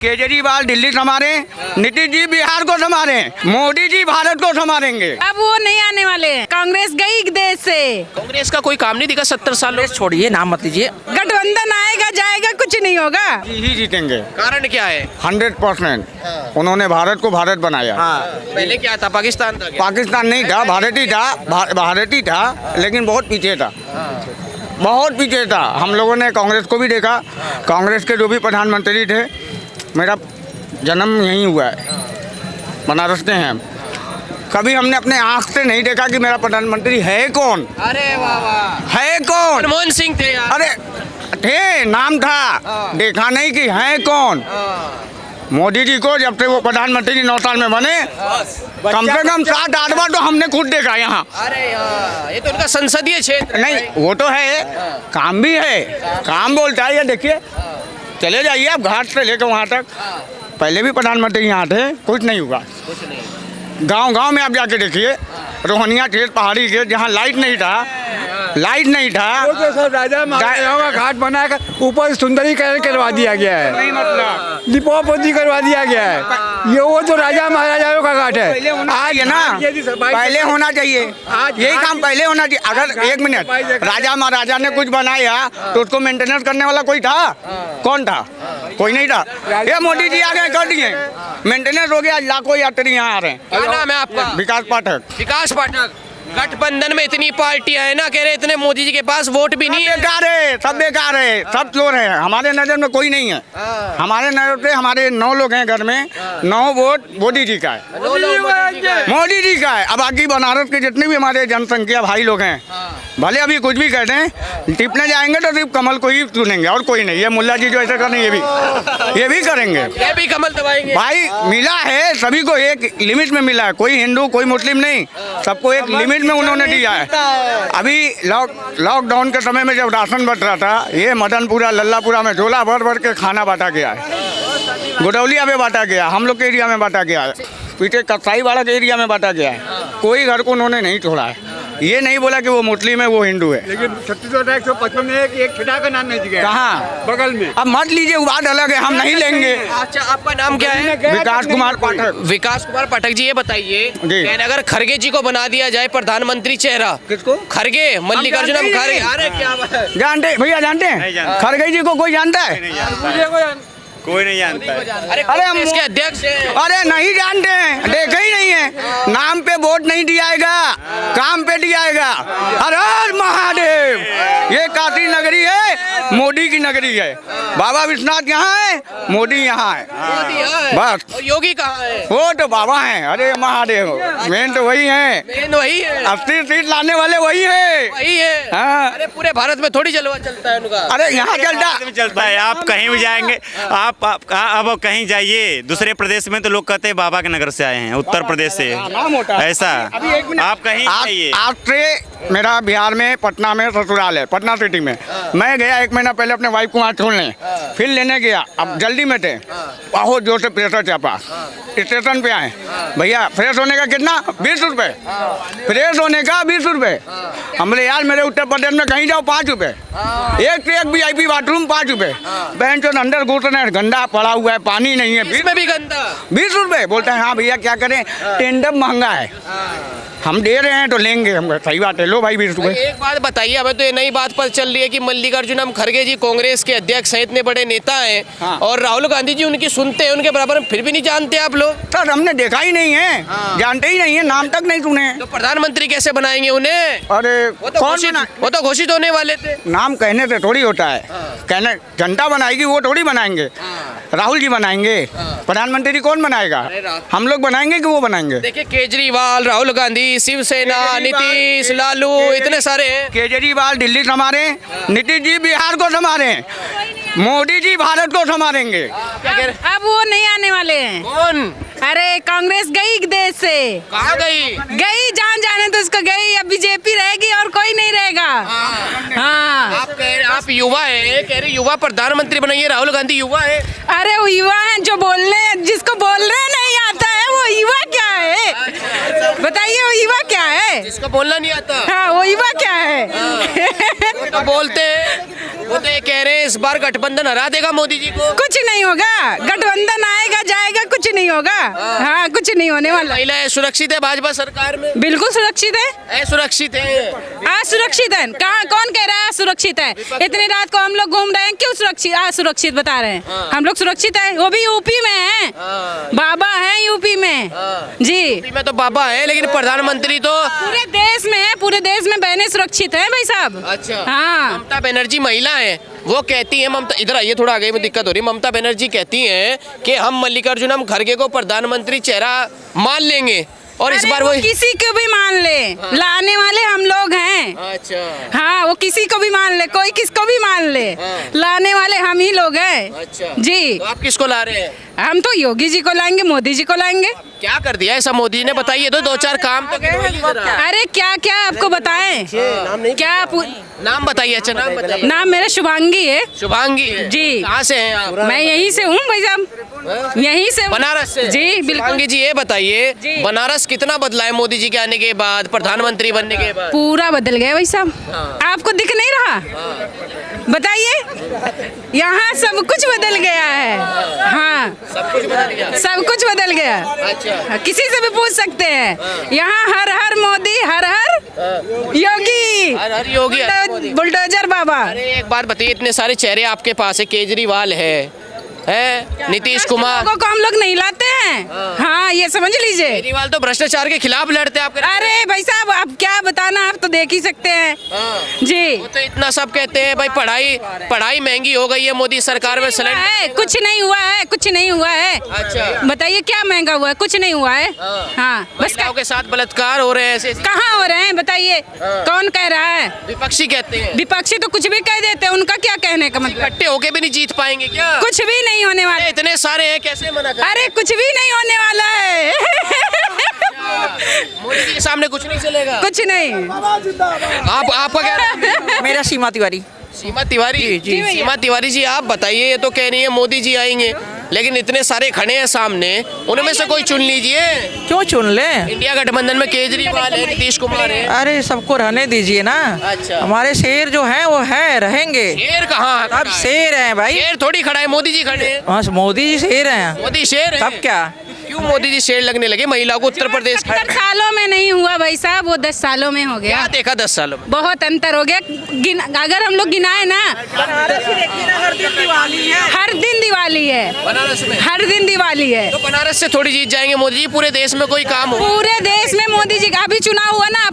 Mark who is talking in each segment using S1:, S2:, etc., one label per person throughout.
S1: केजरीवाल दिल्ली संभाले, नीतीश जी बिहार को संभाले, मोदी जी भारत को संभालेंगे।
S2: अब वो नहीं आने वाले, कांग्रेस गई देश से।
S3: कांग्रेस का कोई काम नहीं दिखा 70 सालों से।
S4: छोड़िए, नाम मत लीजिए।
S2: गठबंधन आएगा जाएगा कुछ नहीं होगा।
S1: ही जीतेंगे
S3: कारण क्या है?
S1: 100%। उन्होंने भारत को भारत बनाया।
S3: पहले क्या था? पाकिस्तान था क्या?
S1: पाकिस्तान नहीं था, भारत ही था, भारत ही था, लेकिन बहुत पीछे था, बहुत पीछे था। हम लोगों ने कांग्रेस को भी देखा, कांग्रेस के जो भी प्रधानमंत्री थे, मेरा जन्म यहीं हुआ है, बनारस के हैं। कभी हमने अपने आँख से नहीं देखा कि मेरा प्रधानमंत्री है कौन।
S3: अरे वाह वाह,
S1: है कौन?
S3: मनमोहन सिंह थे यार।
S1: अरे थे, नाम था, देखा नहीं कि है कौन। मोदी जी को जब से वो प्रधानमंत्री 9 साल में बने, कम से कम 7-8 बार तो हमने खुद देखा यहाँ।
S3: अरे यार, ये तो उनका संसदीय क्षेत्र
S1: नहीं, वो तो है, काम भी है, काम बोलता है। ये देखिए, चले जाइए आप घाट से लेकर वहाँ तक, पहले भी प्रधानमंत्री यहाँ थे, कुछ नहीं हुआ। गांव-गांव में आप जाके देखिए, रोहनिया क्षेत्र पहाड़ी के जहाँ लाइट नहीं था,
S5: वो तो सब राजा महाराजाओं का घाट बनाकर ऊपर सुंदरीकरण करवा दिया गया है,
S1: नहीं मतलब
S5: लिपोपोती करवा दिया गया है। ये वो तो राजा महाराजाओं का घाट है।
S1: आज है ना, पहले होना चाहिए, यही काम पहले होना चाहिए। अगर 1 मिनट राजा महाराजा ने कुछ बनाया तो उसको मेंटेनेंस करने वाला कोई था? कौन था? कोई नहीं था। ये मोदी जी आ गए, कर दिए, मेंटेनेंस हो गया, लाखों यात्री यहाँ आ रहे हैं।
S3: क्या नाम है आपका?
S1: विकास पाठक।
S3: विकास पाठक। गठबंधन में इतनी पार्टियां हैं ना, कह रहे इतने मोदी जी के पास वोट भी नहीं है।
S1: बेकार है, सब बेकार है, सब चोर है। हमारे नजर में कोई नहीं है। हमारे नजर से हमारे 9 लोग हैं घर में, 9 वोट मोदी जी का है, मोदी जी का है। अब बाकी बनारस के जितने भी हमारे जनसंख्या भाई लोग हैं, भले अभी कुछ भी कह दें, टिपने जाएंगे तो सिर्फ कमल को ही चुनेंगे और कोई नहीं। ये मुल्ला जी जो ऐसा कर रहे हैं, ये भी करेंगे,
S3: ये भी कमल दबाएंगे।
S1: भाई मिला है सभी को, एक लिमिट में मिला है, कोई हिंदू कोई मुस्लिम नहीं, सबको एक लिमिट में उन्होंने दिया है। अभी लॉकडाउन के समय में जब राशन बंट रहा था, ये मदनपुरा लल्लापुरा में झोला भर भर के खाना बांटा गया है, गुडौलिया में बांटा गया, हम लोग के एरिया में बांटा गया है, पीछे कसाईवाड़ा के एरिया में बांटा गया है। कोई घर को उन्होंने नहीं छोड़ा है। ये नहीं बोला कि वो मुस्लिम है वो हिंदू है।
S5: लेकिन 36,155 में एक छिटा का नाम नहीं दिया।
S1: कहाँ?
S5: बगल में।
S1: अब मत लीजिए, वो बात अलग है, हम नहीं लेंगे।
S3: अच्छा, आपका नाम क्या है?
S1: विकास कुमार पाठक।
S3: विकास कुमार पाठक जी, ये बताइए,
S1: जी।
S3: अगर खरगे जी को बना दिया जाए प्रधानमंत्री चेहरा,
S1: किसको?
S3: खरगे, मल्लिकार्जुन खरगे। अरे क्या बात है?
S1: जानते भैया, जानते हैं खरगे जी को? कोई जानता है?
S5: कोई नहीं जानता है।
S3: अरे
S1: हम
S3: इसके अध्यक्ष हैं।
S1: अरे नहीं जानते हैं, देखा ही नहीं है। नाम पे वोट नहीं दियाएगा, काम पे दियाएगा। हर हर महादेव। ये काशी नगरी है, मोदी की नगरी है। बाबा विश्वनाथ यहाँ है, मोदी यहाँ है, बस।
S3: और योगी कहाँ है?
S1: वो तो बाबा हैं। अरे महादेव, मेन तो वही है,
S3: मेन वही है,
S1: 80 सीट लाने वाले वही है,
S3: वही है।
S1: हाँ।
S3: अरे पूरे भारत में थोड़ी जलवा चलता है उनका।
S1: अरे यहाँ
S6: चलता है। आप कहीं भी जाएंगे, आप अब कहीं जाइए दूसरे प्रदेश में तो लोग कहते हैं बाबा के नगर से आए हैं, उत्तर प्रदेश से, ऐसा। आप कहीं जाइए।
S1: आज से मेरा बिहार में पटना में ससुराल है, पटना सिटी में। मैं गया 1 महीना पहले अपने वाइफ को वहाँ छोड़ने, फिर लेने गया। अब जल्दी में थे, बहुत जोर से प्रेशर चापा, स्टेशन पे आए। भैया फ्रेश होने का कितना? 20 रुपये, फ्रेश होने का 20 रुपये। हम बोले यार मेरे उत्तर प्रदेश में कहीं जाओ 5 रुपये, एक से एक VIP बाथरूम 5 रुपये। बहन चो अंदर घुसना है, गंदा पड़ा हुआ है, पानी नहीं है,
S3: इसमें भी गंदा।
S1: 20 रुपये। बोलते हैं हाँ भैया क्या करें, टेंडर महंगा है, हम दे रहे हैं तो लेंगे। हम सही बात है, लो भाई 20 रुपये।
S3: एक बात बताइए, हमें तो ये नई बात पर चल रही है कि मल्लिकार्जुन खरगे जी कांग्रेस के अध्यक्ष हैं, इतने बड़े नेता हैं,
S1: हाँ।
S3: और राहुल गांधी जी उनकी सुनते हैं, उनके बराबर में फिर भी नहीं जानते आप लोग।
S1: सर हमने देखा ही नहीं है, जानते ही नहीं है, नाम तक नहीं सुने।
S3: तो प्रधानमंत्री कैसे बनाएंगे उन्हें?
S1: अरे
S3: वो तो घोषित होने वाले थे।
S1: नाम कहने से थोड़ी होता है, कहने जनता बनाएगी, वो थोड़ी बनाएंगे। राहुल जी बनाएंगे, प्रधानमंत्री कौन बनाएगा? हम लोग बनाएंगे कि वो बनाएंगे?
S3: देखिए केजरीवाल, राहुल गांधी, शिवसेना, नीतीश, लालू, इतने सारे हैं।
S1: केजरीवाल दिल्ली संभाले, नीतीश जी बिहार को संभाले, मोदी जी भारत को संभालेंगे।
S2: अब वो नहीं आने वाले हैं।
S3: कौन?
S2: अरे कांग्रेस गई देश से।
S3: कहाँ गई?
S2: गई, जान जाने तो उसको गई। अब बीजेपी रहेगी और कोई नहीं रहेगा। हाँ,
S3: आप युवा है, कह रहे युवा प्रधानमंत्री बनाइए, राहुल गांधी युवा है।
S2: अरे वो युवा है जो बोलने, जिसको बोलने नहीं आता है वो युवा क्या है? बताइए वो युवा क्या है?
S3: जिसको बोलना नहीं आता,
S2: हाँ वो युवा क्या है?
S3: वो तो बोलते हैं। वो तो ये कह रहे हैं इस बार गठबंधन हरा देगा मोदी जी को।
S2: कुछ नहीं होगा, गठबंधन आएगा जाएगा, कुछ नहीं होगा। हाँ, कुछ नहीं होने वाला।
S3: महिलाएं सुरक्षित है भाजपा सरकार में?
S2: बिल्कुल सुरक्षित है।
S3: असुरक्षित है?
S2: असुरक्षित है। कहाँ, कौन कह रहा है सुरक्षित है? इतनी रात को हम लोग घूम रहे हैं, क्यों सुरक्षित असुरक्षित बता रहे हैं? हम लोग सुरक्षित है, वो भी यूपी में है। बाबा है यूपी में जी।
S3: यूपी में तो बाबा है, लेकिन प्रधानमंत्री तो
S2: पूरे देश में है, पूरे देश में बहनें सुरक्षित है भाई साहब।
S3: अच्छा।
S2: हाँ,
S3: ममता बनर्जी महिला है, वो कहती है, ममता इधर आइए थोड़ा आगे में दिक्कत हो रही है। ममता बनर्जी कहती हैं कि हम मल्लिकार्जुन खड़गे को प्रधानमंत्री चेहरा मान लेंगे, और इस
S2: अरे
S3: बार
S2: वो
S3: वो
S2: किसी को भी मान ले, लाने वाले हम लोग हैं।
S3: अच्छा।
S2: हाँ, वो किसी को भी मान ले, कोई किसको भी मान ले, लाने वाले हम ही लोग हैं।
S3: अच्छा
S2: जी।
S3: तो आप किसको ला रहे हैं?
S2: हम तो योगी जी को लाएंगे, मोदी जी को लाएंगे।
S3: क्या कर दिया ऐसा मोदी जी ने, बताइए तो, दो चार काम तो गिनवाइए जरा।
S2: अरे क्या क्या आपको बताएं? क्या
S3: नाम बताइए। अच्छा नाम बताइए।
S2: नाम मेरा शुभांगी है।
S3: शुभांगी है
S2: जी।
S3: कहाँ से हैं आप?
S2: मैं यहीं से हूँ भाई साहब, यहीं से हूँ।
S3: बनारस से?
S2: जी बिल्कुल।
S3: शुभांगी जी ये बताइए,
S2: जी।
S3: बनारस कितना बदला है मोदी जी के आने के बाद, प्रधानमंत्री बनने के बाद?
S2: पूरा बदल गया भाई साहब। आपको दिख नहीं रहा? बताइए, यहाँ सब कुछ बदल गया है। हाँ,
S3: सब कुछ बदल गया।
S2: सब कुछ बदल गया।
S3: अच्छा।
S2: किसी से भी पूछ सकते हैं। यहाँ हर हर मोदी, हर हर योगी,
S3: हर हर योगी, हर मोदी।
S2: बुलडोजर बाबा।
S3: अरे एक बात बताइए, इतने सारे चेहरे आपके पास है, केजरीवाल है नीतीश कुमार,
S2: लोगों को हम लोग नहीं लाते हैं। हाँ, ये समझ लीजिए।
S3: केजरीवाल तो भ्रष्टाचार के खिलाफ लड़ते हैं आप।
S2: अरे भाई साहब, आप क्या बताना, आप तो देख ही सकते हैं जी।
S3: वो तो इतना सब कहते हैं भाई, पढ़ाई महंगी हो गई है मोदी सरकार में।
S2: है, कुछ नहीं हुआ है, कुछ नहीं हुआ है।
S3: अच्छा।
S2: बताइए क्या महंगा हुआ है? कुछ नहीं हुआ है। हाँ, बस
S3: महिलाओं के साथ बलात्कार हो रहे हैं ऐसे।
S2: कहाँ हो रहे हैं बताइए? कौन कह रहा है?
S3: विपक्षी कहते हैं।
S2: विपक्षी तो कुछ भी कह देते हैं, उनका क्या कहने का मतलब?
S3: इकट्ठे होके भी नहीं जीत पाएंगे क्या?
S2: कुछ भी नहीं होने वाला।
S3: इतने सारे हैं, कैसे मना कर?
S2: अरे कुछ भी नहीं होने वाला है।
S3: मोदी जी के सामने कुछ नहीं चलेगा।
S2: कुछ नहीं।
S3: आपका क्या?
S4: मेरा सीमा तिवारी।
S3: सीमा तिवारी
S4: जी।
S3: सीमा तिवारी जी, आप बताइए, ये तो कह रही है मोदी जी आएंगे, लेकिन इतने सारे खड़े हैं सामने, उनमें से कोई चुन लीजिए।
S4: क्यों चुन ले?
S3: इंडिया गठबंधन में केजरीवाल है, नीतीश कुमार है।
S4: अरे सबको रहने दीजिए ना।
S3: अच्छा।
S4: हमारे शेर जो हैं वो है, रहेंगे।
S3: शेर कहाँ?
S4: अब शेर हैं भाई।
S3: शेर थोड़ी खड़ा है, मोदी जी खड़े हैं।
S4: हाँ, मोदी जी शेर हैं।
S3: मोदी शेर है।
S4: तब क्या?
S3: क्यों मोदी जी शेर लगने लगे? महिलाओं को उत्तर प्रदेश
S2: 70 सालों में नहीं हुआ भाई साहब, वो 10 सालों में हो गया।
S3: क्या देखा 10 सालों में?
S2: बहुत अंतर हो गया। अगर हम लोग गिनाए ना, हर दिन दिवाली है,
S3: बनारस में
S2: हर दिन दिवाली है।
S3: तो बनारस से थोड़ी जीत जाएंगे मोदी जी, पूरे देश में कोई काम हो?
S2: पूरे देश में मोदी जी का अभी चुनाव हुआ ना,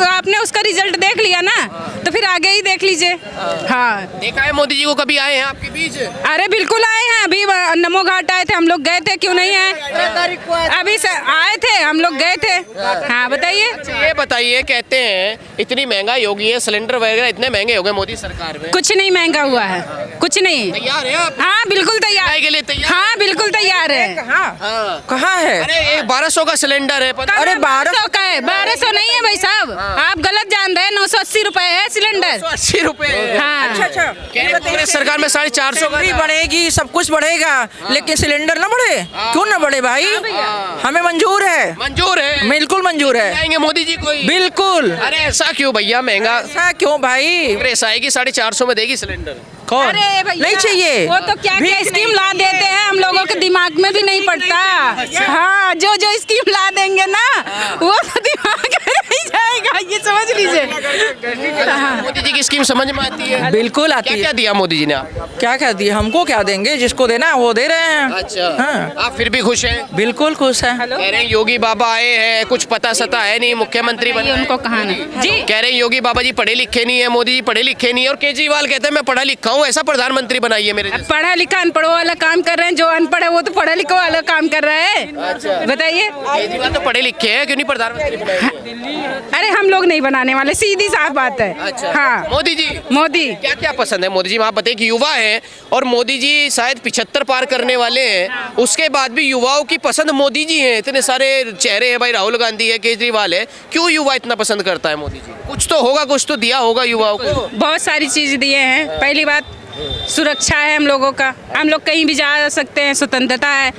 S2: आपने उसका रिजल्ट देख लिया ना, तो फिर आगे ही देख लीजिए। हाँ,
S3: देखा है मोदी जी को? कभी आए हैं आपके बीच?
S2: अरे बिल्कुल आए हैं, अभी नमो घाट आए थे, हम लोग गए थे, क्यों नहीं आए? अभी आए थे, हम लोग गए थे। हाँ बताइए।
S3: ये बताइए, कहते हैं इतनी महंगाई होगी है, सिलेंडर वगैरह इतने महंगे हो गए मोदी सरकार में।
S2: कुछ नहीं महंगा हुआ है, कुछ नहीं।
S3: तैयार है आप?
S2: हाँ बिल्कुल तैयार
S3: के लिए तैयार?
S2: हाँ बिल्कुल तैयार है।
S4: कहाँ है?
S3: अरे ये 1200 का सिलेंडर है।
S4: अरे
S2: 1200 का है, 1200 नहीं है भाई साहब, आप गलत जान रहे हैं। 980 रुपए है सिलेंडर।
S3: 80 रुपए?
S2: हाँ।
S4: अच्छा।
S3: कांग्रेस सरकार में 450 का
S4: नौकरी
S3: था।
S4: बढ़ेगी, सब कुछ बढ़ेगा, लेकिन सिलेंडर ना बढ़े। क्यों ना बढ़े भाई? हमें मंजूर है।
S3: मंजूर है?
S4: बिल्कुल मंजूर है।
S3: आएंगे मोदी जी कोई?
S4: बिल्कुल।
S3: अरे ऐसा क्यों भैया, महंगा
S4: ऐसा क्यों भाई?
S3: कांग्रेस आएगी 450 में देगी सिलेंडर।
S4: कौन?
S2: अरे भैया,
S4: नहीं चाहिए।
S2: वो तो क्या क्या स्कीम ला देते हैं, हम लोगों के दिमाग में भी नहीं पड़ता। हाँ, जो जो स्कीम ला देंगे ना, वो तो दिमाग में नहीं जाएगा, ये समझ लीजिए।
S3: मोदी जी की स्कीम समझ में आती है?
S4: बिल्कुल आती
S3: क्या
S4: है।
S3: क्या दिया मोदी जी ने आपको?
S4: क्या दिए? हमको क्या देंगे? जिसको देना है वो दे रहे हैं।
S3: अच्छा।
S4: हाँ।
S3: आप फिर भी खुश हैं?
S4: बिल्कुल खुश है।
S3: कह रहे हैं योगी बाबा आए हैं, कुछ पता सता है नहीं, मुख्यमंत्री बने
S2: उनको कहा ना जी।
S3: कह रहे हैं योगी बाबा जी पढ़े लिखे नहीं है, मोदी जी पढ़े लिखे नहीं है, और केजरीवाल कहते हैं मैं पढ़ा लिखा हूँ, ऐसा प्रधानमंत्री बनाइए मेरे जैसे।
S2: पढ़ा लिखा अनपढ़ों वाला काम कर रहे हैं, जो अनपढ़ है वो तो पढ़ा लिखा वाला काम कर रहा है। बताइए।
S3: केजरीवाल तो पढ़े लिखे हैं, क्यों नहीं प्रधानमंत्री बनाएंगे?
S2: अरे हम लोग नहीं बनाने वाले, सीधी साफ बात है।
S3: अच्छा।
S2: हाँ,
S3: मोदी जी
S2: मोदी
S3: क्या क्या पसंद है मोदी जी? आप बताइए कि युवा है, और मोदी जी शायद 75 पार करने वाले हैं, उसके बाद भी युवाओं की पसंद मोदी जी हैं। इतने सारे चेहरे हैं भाई, राहुल गांधी है, केजरीवाल है, क्यों युवा इतना पसंद करता है मोदी जी? कुछ तो होगा, कुछ तो दिया होगा युवाओं को।
S2: बहुत सारी चीज दिए हैं। पहली बात सुरक्षा है हम लोगों का, हम लोग कहीं भी जा सकते हैं, स्वतंत्रता है।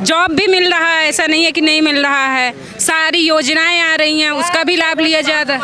S2: जॉब भी मिल रहा है, ऐसा नहीं है कि नहीं मिल रहा है। सारी योजनाएं आ रही हैं, उसका भी लाभ लिया जाता है।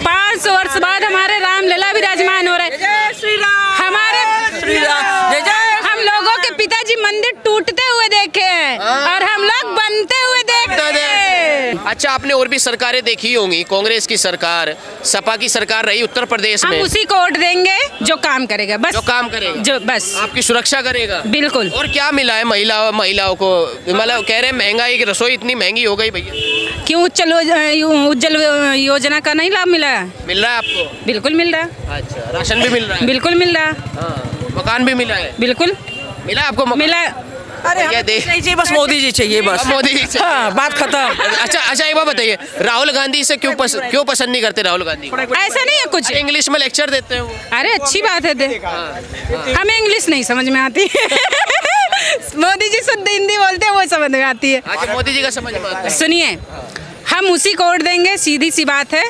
S2: 500 वर्ष बाद हमारे रामलला विराजमान हो रहे हैं।
S4: श्री राम,
S2: हमारे
S4: श्री राम, जय जय।
S2: हम लोगों के पिताजी मंदिर टूटते हुए देखे हैं और हम लोग बनते हुए देख रहे हैं।
S3: अच्छा, आपने और भी सरकारें देखी होंगी, कांग्रेस की सरकार, सपा की सरकार रही उत्तर प्रदेश
S2: हम
S3: में।
S2: उसी को वोट देंगे जो काम करेगा, बस
S3: जो काम करेगा,
S2: जो बस
S3: आपकी सुरक्षा करेगा।
S2: बिल्कुल।
S3: और क्या मिला है महिलाओं को? मतलब कह रहे हैं महंगाई की, रसोई इतनी महंगी हो गई भैया।
S2: क्यों उज्जवल योजना का नहीं लाभ मिला है?
S3: मिल रहा है आपको?
S2: बिल्कुल मिल रहा है।
S3: अच्छा, राशन भी मिल रहा है?
S2: बिल्कुल मिल रहा है।
S3: हाँ, मकान भी मिला है?
S2: बिल्कुल
S3: मिला आपको मकान?
S2: मिला।
S4: अरे
S3: ये
S4: हमें
S3: देख-
S4: कुछ नहीं चाहिए, बस मोदी जी चाहिए बस।
S3: मोदी जी चाहिए।
S4: हाँ, बात खत्म।
S3: अच्छा, एक बात बताइए, राहुल गांधी से क्यों पसंद नहीं करते राहुल गांधी?
S2: ऐसा नहीं है कुछ।
S3: इंग्लिश में लेक्चर देते हैं वो।
S2: अरे अच्छी बात है हमें इंग्लिश नहीं समझ में आती मोदी जी शुद्ध हिंदी बोलते हैं, वो समझ में आती है।
S3: अच्छा, मोदी जी का समझ में आता है।
S2: सुनिए, हम उसी को वोट देंगे, सीधी सी बात है,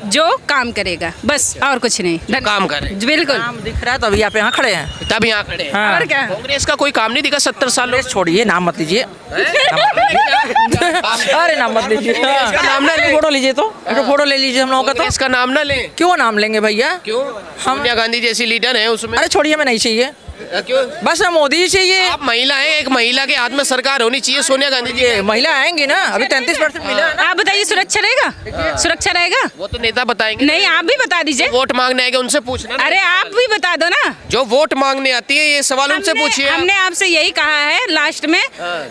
S2: जो काम करेगा, बस और कुछ नहीं।
S3: काम करे,
S2: बिल्कुल।
S4: नाम दिख रहा है तभी आप यहाँ खड़े हैं।
S3: तब यहाँ खड़े हैं।
S4: हाँ।
S2: और क्या?
S3: कांग्रेस का कोई काम नहीं दिखा 70 सालों से।
S4: छोड़िए, नाम मत लीजिए। अरे नाम मत लीजिए।
S3: इसका नाम ना ले।
S4: फोटो लीजिए तो फोटो ले लीजिए हम लोगों का। तो
S3: इसका नाम ना लें।
S4: क्यों नाम लेंगे भैया?
S3: क्यों? सोनिया गांधी जैसी लीडर है उसमें।
S4: अरे छोड़िए, मैं नहीं चाहिए,
S3: क्यों?
S4: बस हमें मोदी जी चाहिए।
S3: आप महिला हैं, एक महिला के हाथ में सरकार होनी चाहिए। सोनिया गांधी जी
S4: ये महिला आएंगी ना, अभी 33% मिला है ना।
S2: आप बताइए, सुरक्षा रहेगा? सुरक्षा रहेगा?
S3: वो तो नेता बताएंगे।
S2: नहीं, आप भी बता दीजिए।
S3: वोट मांगने आएंगे उनसे पूछना।
S2: अरे आप भी बता दो ना।
S3: जो वोट मांगने आती है, ये सवाल उनसे पूछिए।
S2: हमने आपसे यही कहा है लास्ट में,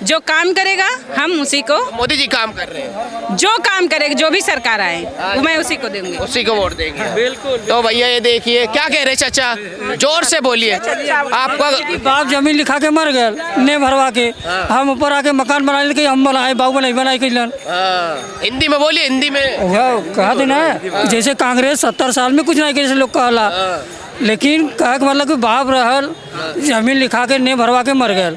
S2: जो काम करेगा हम उसी को,
S3: मोदी जी काम कर रहे हैं,
S2: जो काम करेगा, जो भी सरकार आए वो मैं उसी को दूंगी।
S3: उसी को वोट देंगे। बिल्कुल। तो भैया ये देखिए, क्या कह रहे चाचा, जोर से बोलिए। आपका
S7: बाप जमीन लिखा के मर गए, ने भरवा के हम ऊपर आके मकान बना के हम बनाए, बाबू नहीं बनाए कैलन।
S3: हिंदी में बोलिए, हिंदी में।
S7: कहा देना है, जैसे कांग्रेस 70 साल में कुछ नहीं कैसे लोग कहला, लेकिन कहे के मतलब कि बाप रहल जमीन लिखा के ने भरवा के मर गए,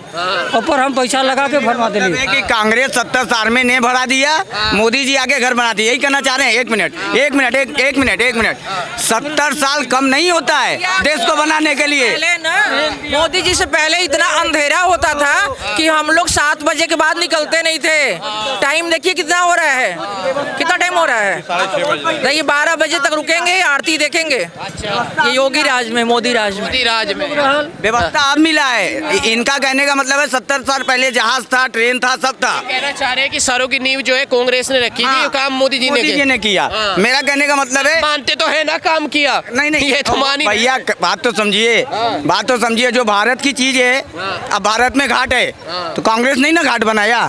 S7: ऊपर हम पैसा लगा के भरवा दिली।
S1: कि कांग्रेस 70 साल में ने भरा दिया, मोदी जी आके घर बना दिया, यही कहना चाह रहे हैं। एक मिनट 70 साल कम नहीं होता है देश को बनाने के लिए।
S4: पहले ना मोदी जी से पहले इतना अंधेरा होता था कि हम लोग 7 बजे के बाद निकलते नहीं थे। टाइम देखिए कितना हो रहा है, कितना टाइम हो रहा है। नहीं, 12 बजे तक रुकेंगे, आरती देखेंगे। ये योगी राज में, मोदी राज में।
S3: मोदी राज में
S1: व्यवस्था अब मिला है। इनका कहने का मतलब है 70 साल पहले जहाज था, ट्रेन था, सब था।
S3: कहना चाह रहे हैं कि सारों की नींव जो है कांग्रेस ने रखी थी, ये काम मोदी जी ने
S1: किया।
S3: हाँ।
S1: मेरा कहने का मतलब है,
S3: मानते तो है ना काम किया।
S1: नहीं
S3: ये तो मान ही
S1: भैया, बात तो समझिए, जो भारत की चीज है, अब भारत में घाट है तो कांग्रेस नहीं ना घाट बनाया,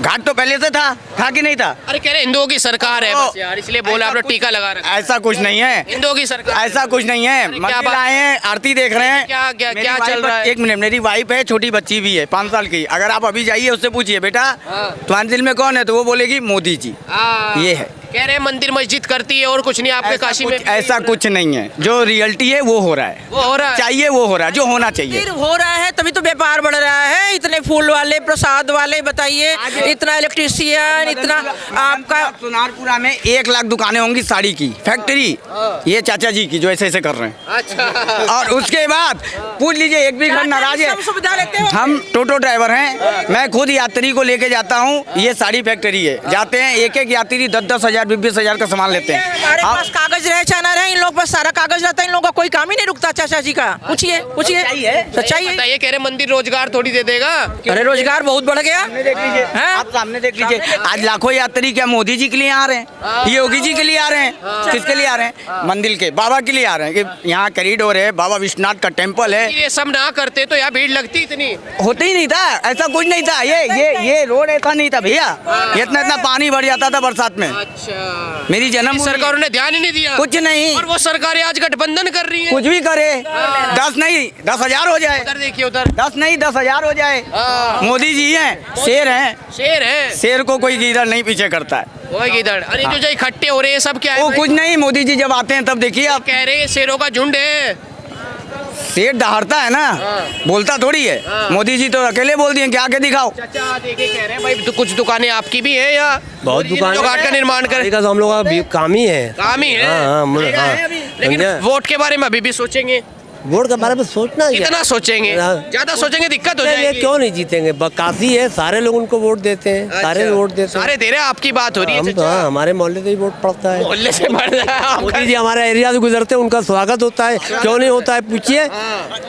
S1: घाट तो पहले से था कि नहीं था?
S3: अरे कह रहे हिंदुओं की सरकार है बस यार, इसलिए बोला आपने टीका लगा रखा।
S1: ऐसा कुछ नहीं है,
S3: हिंदुओं की सरकार,
S1: ऐसा कुछ नहीं है।
S3: क्या
S1: मंदिर
S3: बात?
S1: आए हैं, आरती देख रहे हैं।
S3: क्या
S1: मेरी
S3: चल
S1: वाइफ-
S3: रहा है?
S1: एक मिनट, मेरी वाइफ है, छोटी बच्ची भी है 5 साल की। अगर आप अभी जाइए उससे पूछिए, बेटा तुम्हारे दिल में कौन है, तो वो बोलेगी मोदी जी। ये है।
S3: कह रहे हैं मंदिर मस्जिद करती है और कुछ नहीं। आपके काशी में
S1: ऐसा कुछ नहीं है, जो रियलिटी है वो हो रहा है,
S3: वो हो रहा है।
S1: चाहिए वो हो रहा है, जो होना चाहिए।
S4: फिर हो रहा है तभी तो व्यापार बढ़ रहा है। इतने फूल वाले, प्रसाद वाले, बताइए, इतना इलेक्ट्रिशियन, इतना आपका।
S1: सोनारपुरा में 1 लाख दुकानें होंगी साड़ी की फैक्ट्री, ये चाचा जी की जो ऐसे कर रहे हैं।
S3: अच्छा।
S1: और उसके बाद पूछ लीजिए, एक भी घर नाराज है।
S4: सब सुविधा लेते हो।
S1: हम टोटो ड्राइवर हैं, मैं खुद यात्री को लेके जाता हूँ। ये साड़ी फैक्ट्री है, जाते हैं एक यात्री 10-10 हजार 20-20 हजार का सामान लेते हैं।
S4: हमारे पास कागज रहे चाहे ना रहे, इन लोगों के पास सारा कागज रहता है। इन लोगों का कोई काम ही नहीं रुकता चाचा जी का। पूछिए सच्चाई है।
S3: बताइए, कह रहे मंदिर रोजगार थोड़ी दे देगा।
S4: अरे रोजगार बहुत बढ़ गया।
S1: देख लीजिए, आप सामने देख लीजिए, आज लाखों यात्री क्या मोदी जी के लिए आ रहे हैं, योगी जी के लिए आ रहे हैं, किसके लिए आ रहे हैं? मंदिर के बाबा के लिए आ रहे हैं कि यहाँ कॉरिडोर है, बाबा विश्वनाथ का टेम्पल है।
S3: ये सब ना करते तो यहाँ भीड़ लगती इतनी।
S1: होते ही नहीं था, ऐसा कुछ नहीं था। ये रोड ऐसा नहीं था भैया, इतना पानी भर जाता था बरसात में।
S3: अच्छा।
S1: मेरी जन्म
S3: सरकारों ने ध्यान ही नहीं दिया।
S1: कुछ नहीं,
S3: और वो सरकारें आज गठबंधन कर रही है।
S1: कुछ भी करे, 10 नहीं 10 हजार हो जाए,
S3: उधर देखिए, उधर
S1: 10 नहीं 10 हजार हो जाए। मोदी जी हैं, शेर हैं,
S3: शेर है।
S1: शेर को कोई इधर नहीं पीछे करता है।
S3: वो इधर। अरे जो इकट्ठे हो रहे हैं सब क्या है
S1: वो
S3: भाई?
S1: कुछ नहीं, मोदी जी जब आते हैं तब देखिए आप,
S3: कह रहे हैं शेरों का झुंड है।
S1: शेर दहाड़ता है ना, बोलता थोड़ी है। मोदी जी तो अकेले बोल दिए, क्या आके दिखाओ।
S3: चाचा देखिए, कह रहे हैं भाई तो कुछ दुकानें आपकी भी है या
S8: बहुत दुकानें
S3: घाट का निर्माण करें?
S8: का तो हम लोग का भी काम ही है।
S3: काम ही है।
S8: हाँ,
S3: लेकिन
S8: समझे?
S3: वोट के बारे में अभी भी सोचेंगे।
S8: वोट के बारे में सोचना है क्या?
S3: इतना सोचेंगे,
S8: हाँ।
S3: ज्यादा सोचेंगे दिक्कत हो
S8: ये
S3: जाएगी।
S8: क्यों नहीं जीतेंगे? काफी है, सारे लोग उनको वोट देते हैं, सारे
S3: अच्छा।
S8: वोट देते हैं।
S3: सारे दे रहे हैं, आपकी बात हो रही है
S8: हम
S3: चाचा।
S8: हाँ, हमारे मोहल्ले से ही वोट पड़ता है।
S3: मोहल्ले से बढ़ रहा है आपका।
S8: मोदी जी हमारे एरिया से गुजरते हैं, उनका स्वागत होता है, क्यों नहीं होता है पूछिए।